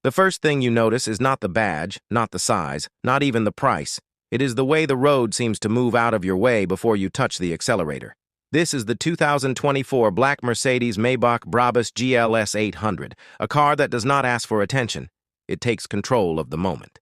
The first thing you notice is not the badge, not the size, not even the price. It is the way the road seems to move out of your way before you touch the accelerator. This is the 2024 black Mercedes Maybach Brabus GLS 800, a car that does not ask for attention. It takes control of the moment.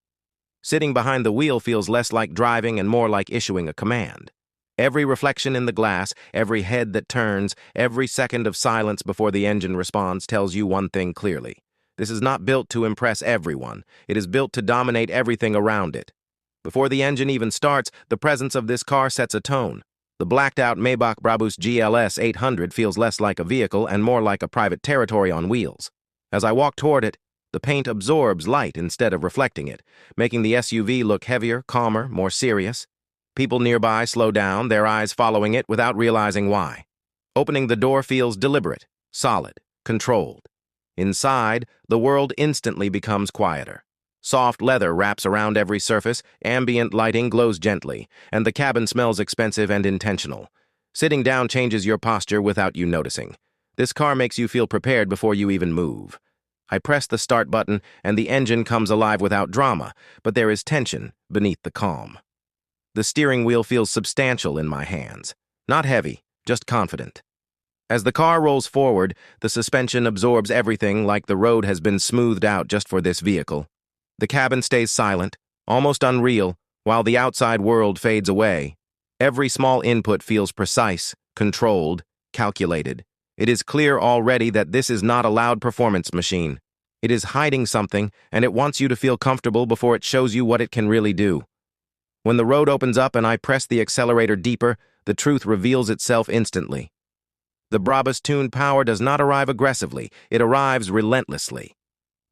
Sitting behind the wheel feels less like driving and more like issuing a command. Every reflection in the glass, every head that turns, every second of silence before the engine responds tells you one thing clearly. This is not built to impress everyone. It is built to dominate everything around it. Before the engine even starts, the presence of this car sets a tone. The blacked-out Maybach Brabus GLS 800 feels less like a vehicle and more like a private territory on wheels. As I walk toward it, the paint absorbs light instead of reflecting it, making the SUV look heavier, calmer, more serious. People nearby slow down, their eyes following it without realizing why. Opening the door feels deliberate, solid, controlled. Inside, the world instantly becomes quieter. Soft leather wraps around every surface, ambient lighting glows gently, and the cabin smells expensive and intentional. Sitting down changes your posture without you noticing. This car makes you feel prepared before you even move. I press the start button, and the engine comes alive without drama, but there is tension beneath the calm. The steering wheel feels substantial in my hands. Not heavy, just confident. As the car rolls forward, the suspension absorbs everything like the road has been smoothed out just for this vehicle. The cabin stays silent, almost unreal, while the outside world fades away. Every small input feels precise, controlled, calculated. It is clear already that this is not a loud performance machine. It is hiding something, and it wants you to feel comfortable before it shows you what it can really do. When the road opens up and I press the accelerator deeper, the truth reveals itself instantly. The Brabus tuned power does not arrive aggressively, it arrives relentlessly.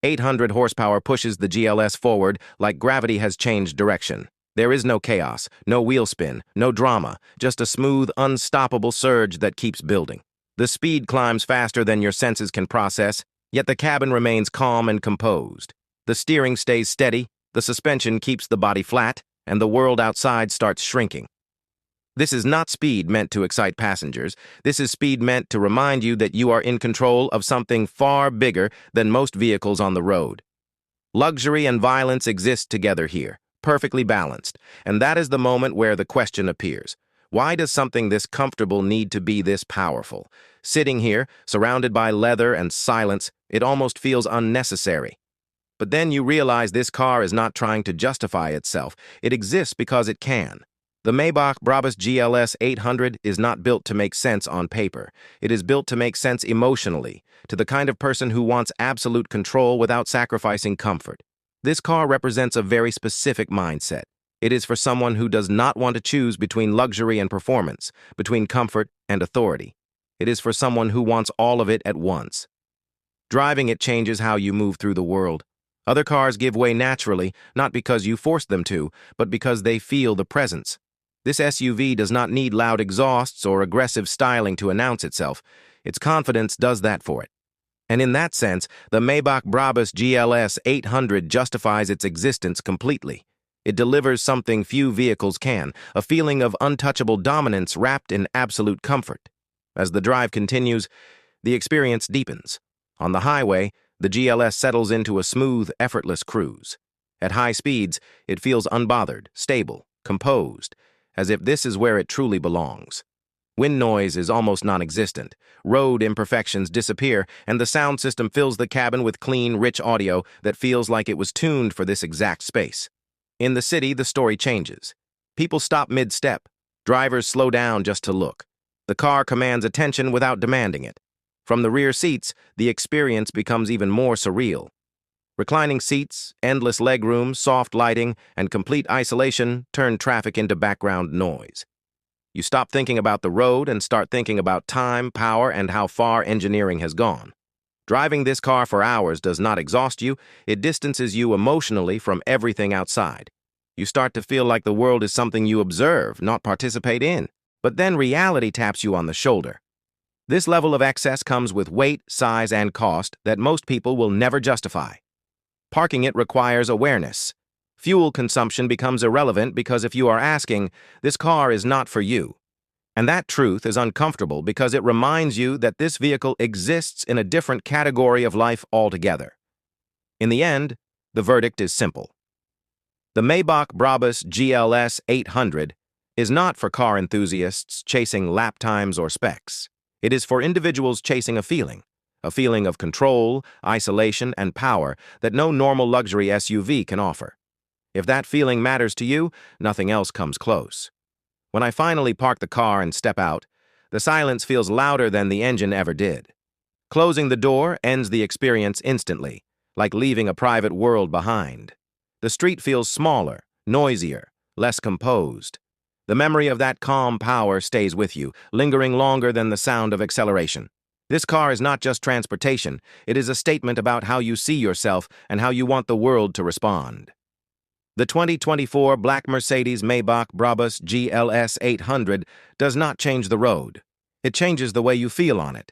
800 horsepower pushes the GLS forward like gravity has changed direction. There is no chaos, no wheel spin, no drama, just a smooth, unstoppable surge that keeps building. The speed climbs faster than your senses can process, yet the cabin remains calm and composed. The steering stays steady, the suspension keeps the body flat, and the world outside starts shrinking. This is not speed meant to excite passengers. This is speed meant to remind you that you are in control of something far bigger than most vehicles on the road. Luxury and violence exist together here, perfectly balanced, and that is the moment where the question appears. Why does something this comfortable need to be this powerful? Sitting here, surrounded by leather and silence, it almost feels unnecessary. But then you realize this car is not trying to justify itself. It exists because it can. The Maybach Brabus GLS 800 is not built to make sense on paper. It is built to make sense emotionally, to the kind of person who wants absolute control without sacrificing comfort. This car represents a very specific mindset. It is for someone who does not want to choose between luxury and performance, between comfort and authority. It is for someone who wants all of it at once. Driving it changes how you move through the world. Other cars give way naturally, not because you force them to, but because they feel the presence. This SUV does not need loud exhausts or aggressive styling to announce itself. Its confidence does that for it. And in that sense, the Maybach Brabus GLS 800 justifies its existence completely. It delivers something few vehicles can, a feeling of untouchable dominance wrapped in absolute comfort. As the drive continues, the experience deepens. On the highway, the GLS settles into a smooth, effortless cruise. At high speeds, it feels unbothered, stable, composed, as if this is where it truly belongs. Wind noise is almost non-existent, road imperfections disappear, and the sound system fills the cabin with clean, rich audio that feels like it was tuned for this exact space. In the city, the story changes. People stop mid-step. Drivers slow down just to look. The car commands attention without demanding it. From the rear seats, the experience becomes even more surreal. Reclining seats, endless legroom, soft lighting, and complete isolation turn traffic into background noise. You stop thinking about the road and start thinking about time, power, and how far engineering has gone. Driving this car for hours does not exhaust you, it distances you emotionally from everything outside. You start to feel like the world is something you observe, not participate in. But then reality taps you on the shoulder. This level of excess comes with weight, size, and cost that most people will never justify. Parking it requires awareness. Fuel consumption becomes irrelevant because if you are asking, this car is not for you. And that truth is uncomfortable because it reminds you that this vehicle exists in a different category of life altogether. In the end, the verdict is simple. The Maybach Brabus GLS 800 is not for car enthusiasts chasing lap times or specs. It is for individuals chasing a feeling of control, isolation, and power that no normal luxury SUV can offer. If that feeling matters to you, nothing else comes close. When I finally park the car and step out, the silence feels louder than the engine ever did. Closing the door ends the experience instantly, like leaving a private world behind. The street feels smaller, noisier, less composed. The memory of that calm power stays with you, lingering longer than the sound of acceleration. This car is not just transportation, it is a statement about how you see yourself and how you want the world to respond. The 2024 black Mercedes Maybach Brabus GLS 800 does not change the road. It changes the way you feel on it.